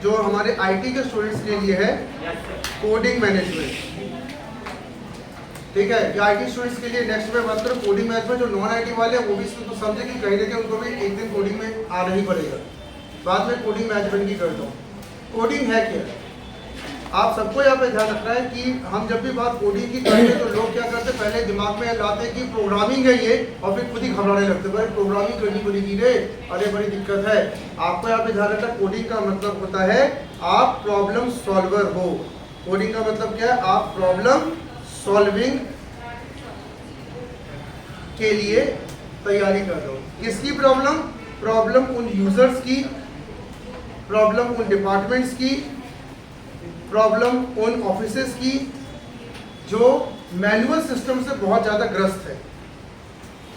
जो हमारे आईटी के स्टूडेंट्स के लिए है कोडिंग मैनेजमेंट। ठीक है, ये आईटी स्टूडेंट्स के लिए नेक्स्ट में बात करूँ कोडिंग मैनेजमेंट। जो नॉन आईटी वाले हैं वो भी इसको तो समझे कि कहीं ना कहीं उनको भी एक दिन कोडिंग में आना ही पड़ेगा। बाद में कोडिंग मैनेजमेंट की करता हूँ। कोडिंग है क्या, आप सबको यहाँ पे ध्यान रखना है कि हम जब भी बात कोडिंग की करते हैं तो लोग क्या करते हैं, पहले दिमाग में लाते हैं कि प्रोग्रामिंग है ये, और फिर खुद ही घबराने लगते हैं, भाई प्रोग्रामिंग करनी पड़ेगी रे, अरे बड़ी दिक्कत है। आपको यहाँ पे ध्यान रखना, कोडिंग का मतलब होता है आप प्रॉब्लम सॉल्वर हो। कोडिंग का मतलब क्या है, आप प्रॉब्लम सॉल्विंग के लिए तैयारी कर रहे हो। किसकी प्रॉब्लम? प्रॉब्लम उन यूजर्स की, प्रॉब्लम उन डिपार्टमेंट्स की, प्रॉब्लम उन ऑफिसेस की जो मैनुअल सिस्टम से बहुत ज़्यादा ग्रस्त है।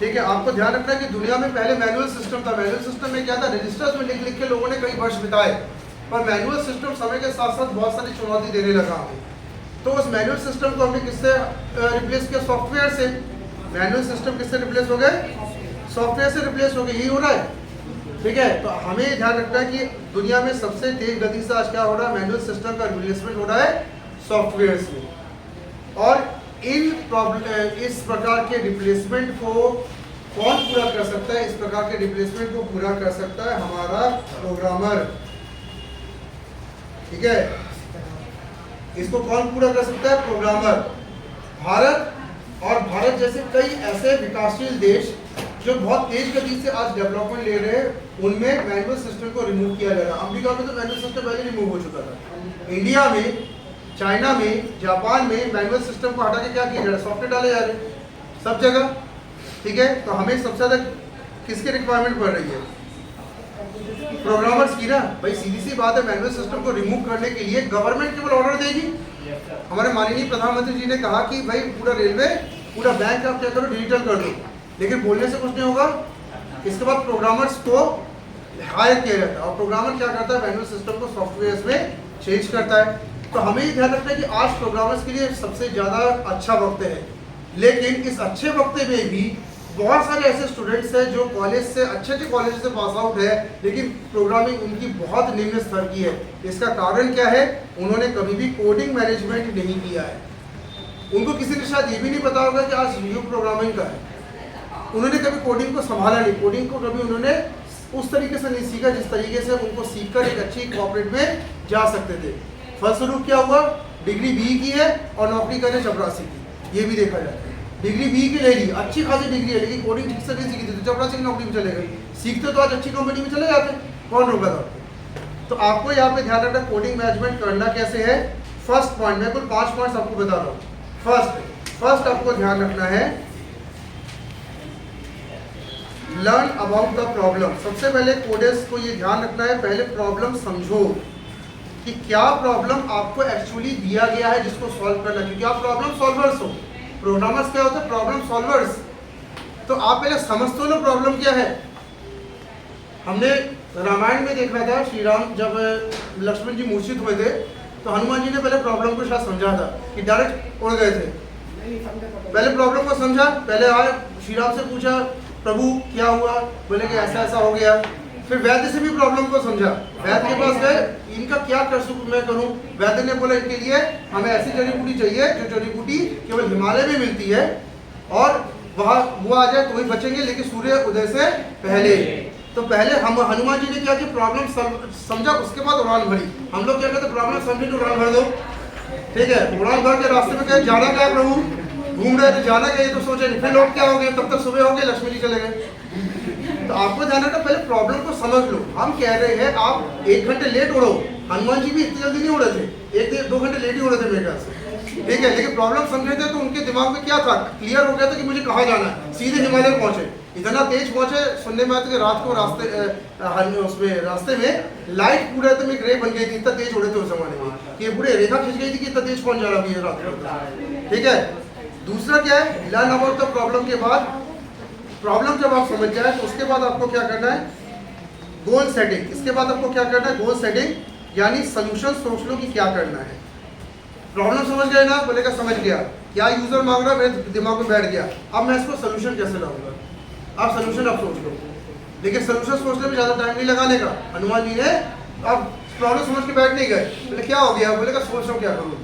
ठीक है, आपको ध्यान रखना है कि दुनिया में पहले मैनुअल सिस्टम था। मैनुअल सिस्टम में क्या था, रजिस्टर्स में लिख लिख के लोगों ने कई वर्ष बिताए, पर मैनुअल सिस्टम समय के साथ साथ बहुत सारी चुनौती देने लगा हमें। तो उस मैनुअल सिस्टम को हमने किससे रिप्लेस किया? सॉफ्टवेयर से। मैनुअल सिस्टम किससे रिप्लेस हो गए? सॉफ्टवेयर से रिप्लेस हो गए। यही हो रहा है। ठीक है, तो हमें ध्यान रखना है कि दुनिया में सबसे तेज गति से आज क्या हो रहा है, मैनुअल सिस्टम का रिप्लेसमेंट हो रहा है सॉफ्टवेयर में। और इस प्रकार के रिप्लेसमेंट को कौन पूरा कर सकता है? इस प्रकार के रिप्लेसमेंट को पूरा कर सकता है हमारा प्रोग्रामर। ठीक है, इसको कौन पूरा कर सकता है? प्रोग्रामर। भारत और भारत जैसे कई ऐसे विकासशील देश जो बहुत तेज गति से आज डेवलपमेंट ले रहे हैं, उनमें मैनुअल सिस्टम को रिमूव किया जा रहा है। अमेरिका में तो मैनुअल सिस्टम पहले रिमूव हो चुका था। इंडिया में, चाइना में, जापान में मैनुअल सिस्टम को हटा के क्या किया जा रहा है? सॉफ्टवेयर डाले जा रहे हैं सब जगह। ठीक है, तो हमें सबसे ज़्यादा किसकी रिक्वायरमेंट पड़ रही है? प्रोग्रामर्स की ना। भाई सीधी सी बात है, मैनुअल सिस्टम को रिमूव करने के लिए गवर्नमेंट केवल ऑर्डर देगी। हमारे माननीय प्रधानमंत्री जी ने कहा कि भाई पूरा रेलवे, पूरा बैंक आप क्या करो, डिजिटल कर दो, लेकिन बोलने से कुछ नहीं होगा। इसके बाद प्रोग्रामर्स को हायर किया जाता है, और प्रोग्रामर क्या करता है, मैनुअल सिस्टम को सॉफ्टवेयर में चेंज करता है। तो हमें ये ध्यान रखना है कि आज प्रोग्रामर्स के लिए सबसे ज़्यादा अच्छा वक्त है, लेकिन इस अच्छे वक्त में भी बहुत सारे ऐसे स्टूडेंट्स हैं जो कॉलेज से, अच्छे कॉलेज से पास आउट है, लेकिन प्रोग्रामिंग उनकी बहुत निम्न स्तर की है। इसका कारण क्या है? उन्होंने कभी भी कोडिंग मैनेजमेंट नहीं किया है। उनको किसी ने शायद ये भी नहीं पता होगा कि आज युग प्रोग्रामिंग का है। उन्होंने कभी कोडिंग को संभाला नहीं, कोडिंग को कभी उन्होंने उस तरीके से नहीं सीखा जिस तरीके से उनको सीखकर एक अच्छी कॉर्पोरेट में जा सकते थे। फलस्वरूप क्या हुआ? डिग्री बी की है और नौकरी करे चपरासी की, ये भी देखा जाता है। डिग्री बी की ले ली, अच्छी खासी डिग्री है, लेकिन कोडिंग ठीक से नहीं सीखी थी तो चपरासी की नौकरी में चले गए। सीखते तो आज अच्छी कंपनी में चले जाते, कौन रोका था आपको? तो आपको यहाँ पे ध्यान रखना, कोडिंग मैनेजमेंट करना कैसे है। फर्स्ट पॉइंट, मैं कुल 5 पॉइंट्स आपको बता रहा हूँ। फर्स्ट आपको ध्यान रखना है, लर्न अबाउट द प्रॉब्लम। सबसे पहले कोडर्स को ये ध्यान रखना है, पहले प्रॉब्लम समझो कि क्या प्रॉब्लम आपको एक्चुअली दिया गया है जिसको सॉल्व करना, क्योंकि आप प्रॉब्लम सॉल्वर्स हो। प्रोग्रामर्स क्या होते हैं? Problem solvers. तो आप पहले समझ तो लो प्रॉब्लम क्या है। हमने रामायण में देखा था, श्री राम जब लक्ष्मण जी मूर्छित हुए थे तो हनुमान जी ने पहले प्रॉब्लम को शायद समझा था कि डायरेक्ट उड़ गए थे। पहले प्रॉब्लम को समझा, पहले आए श्री राम से पूछा प्रभु क्या हुआ, बोले कि ऐसा ऐसा हो गया। फिर वैद्य से भी प्रॉब्लम को समझा, वैद्य के पास गए, इनका क्या कर सकूं मैं करूं। वैद्य ने बोला इनके लिए हमें ऐसी जड़ी बूटी चाहिए जो जड़ी बूटी केवल हिमालय में मिलती है और वहाँ वो आ जाए तो वही बचेंगे, लेकिन सूर्य उदय से पहले। तो पहले हम हनुमान जी ने क्या कि प्रॉब्लम समझा, उसके बाद उड़ान भरी। हम लोग क्या कहते हैं, प्रॉब्लम समझी तो उड़ान भर दो। ठीक है, उड़ान भर के रास्ते में कहे जाना क्या है प्रभु, घूम रहे थे, जाना क्या, ये तो सोचे नहीं। फिर लोग क्या हो गए, तब तक सुबह हो गए, लक्ष्मी जी चले गए। तो आपको ध्यान रखना, पहले प्रॉब्लम को समझ लो। हम कह रहे हैं आप 1 घंटे लेट उड़ो, हनुमान जी भी इतनी जल्दी नहीं उड़े थे, 1-2 घंटे लेट ही उड़े थे मेरे ख्याल से। ठीक है, लेकिन प्रॉब्लम समझे थे तो उनके दिमाग में क्या था, क्लियर हो गया था कि मुझे कहाँ जाना है। सीधे हिमालय पहुंचे, इतना तेज पहुंचे, सुनने में आता कि रात को रास्ते में लाइट पूरे में ग्रे बन गई थी, इतना तेज उड़े थे उस जमाने में कि पूरे रेखा खिंच गई थी कि इतना तेज कौन जा रहा है रात को। ठीक है, दूसरा क्या है, लर्न अबाउट द प्रॉब्लम के बाद, प्रॉब्लम जब आप समझ जाए तो उसके बाद आपको क्या करना है, गोल सेटिंग। इसके बाद आपको क्या करना है, गोल सेटिंग, यानी सोल्यूशन सोच लो कि क्या करना है। प्रॉब्लम समझ गए ना, बोलेगा समझ गया, क्या यूजर मांग रहा है मेरे दिमाग में बैठ गया, अब मैं इसको सोल्यूशन कैसे लाऊंगा। आप सोल्यूशन आप सोच लो, लेकिन सोल्यूशन सोचने में ज़्यादा टाइम नहीं लगाने का। हनुमान जी ने अब प्रॉब्लम समझ के बैठ नहीं गए, बोले क्या हो गया, बोले सोच रहा हूँ क्या करूँ।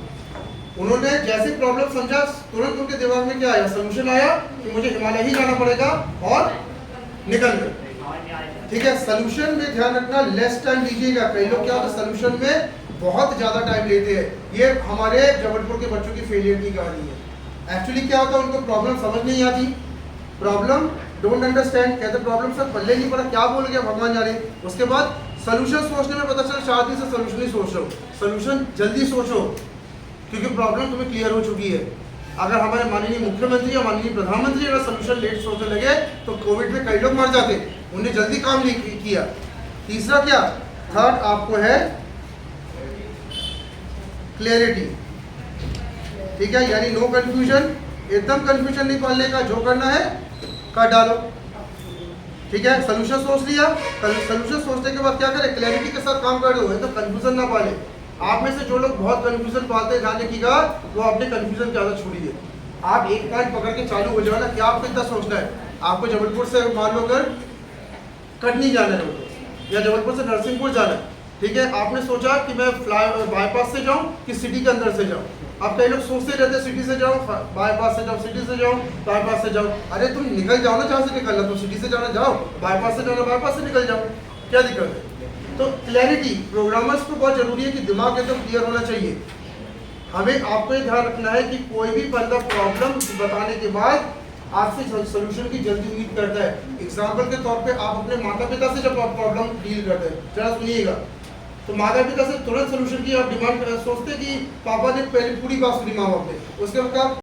उन्होंने जैसे प्रॉब्लम समझा तुरंत उनके दिमाग में क्या आया, सोल्यूशन आया कि मुझे हिमालय ही जाना पड़ेगा और निकल गए। ठीक है, सोल्यूशन में ध्यान रखना लेस टाइम लीजिएगा। कई लोग क्या होता है सोल्यूशन में बहुत ज़्यादा टाइम लेते हैं, ये हमारे जबलपुर के बच्चों की फेलियर की कहानी है। एक्चुअली क्या होता है, उनको प्रॉब्लम समझ नहीं आती, प्रॉब्लम डोंट अंडरस्टैंड, कहते प्रॉब्लम सर पल्ले नहीं पड़ा, क्या बोल गया भगवान जाने। उसके बाद सोल्यूशन सोचने में पता चला 4 दिन से सोल्यूशन ही सोच रहे हो। सोल्यूशन जल्दी सोचो क्योंकि प्रॉब्लम तुम्हें क्लियर हो चुकी है। अगर हमारे माननीय मुख्यमंत्री या माननीय प्रधानमंत्री अगर सोल्यूशन लेट सोचने लगे तो कोविड में कई लोग मर जाते, उन्हें जल्दी काम नहीं किया। तीसरा क्या, थर्ड आपको है क्लियरिटी। ठीक है, यानी नो कंफ्यूजन, एकदम कंफ्यूजन नहीं पालने का, जो करना है कर डालो। ठीक है, सोल्यूशन सोच लिया, सोल्यूशन सोचने के बाद क्या करें, क्लैरिटी के साथ काम कर दो, तो कंफ्यूजन ना पाले। आप में से जो लोग बहुत कंफ्यूजन पाते हैं ध्यान रखिएगा, वो अपने कंफ्यूजन की आदत छोड़िए। आप एक पॉइंट पकड़ के चालू हो जाओ ना, क्या आपको इतना सोचना है। आपको जबलपुर से मान लो अगर कटनी जाना है या जबलपुर से नरसिंहपुर जाना है, ठीक है, आपने सोचा कि मैं बाईपास से जाऊं कि सिटी के अंदर से जाऊं। अब कई लोग सोचते रहते सिटी से जाओ, बाईपास से जाओ, सिटी से जाओ, बाईपास से जाओ। अरे तुम निकल जाओ ना, जहाँ से निकलना, तुम सिटी से जाना जाओ, बाईपास से जाना बाईपास से निकल जाओ, क्या दिक्कत है। तो क्लैरिटी, प्रोग्रामर्स को बहुत जरूरी है कि दिमाग एकदम क्लियर होना चाहिए। हमें आपको ये ध्यान रखना है कि कोई भी बंदा प्रॉब्लम बताने के बाद आपसे सोल्यूशन की जल्दी उम्मीद करता है। एग्जाम्पल के तौर पे आप अपने माता पिता से जब आप प्रॉब्लम डील करते हैं, जरा सुनिएगा, तो माता पिता से तुरंत सोल्यूशन की आप डिमांड सोचते कि पापा ने पहले पूरी बात सुनी माँ बाप ने, उसके बाद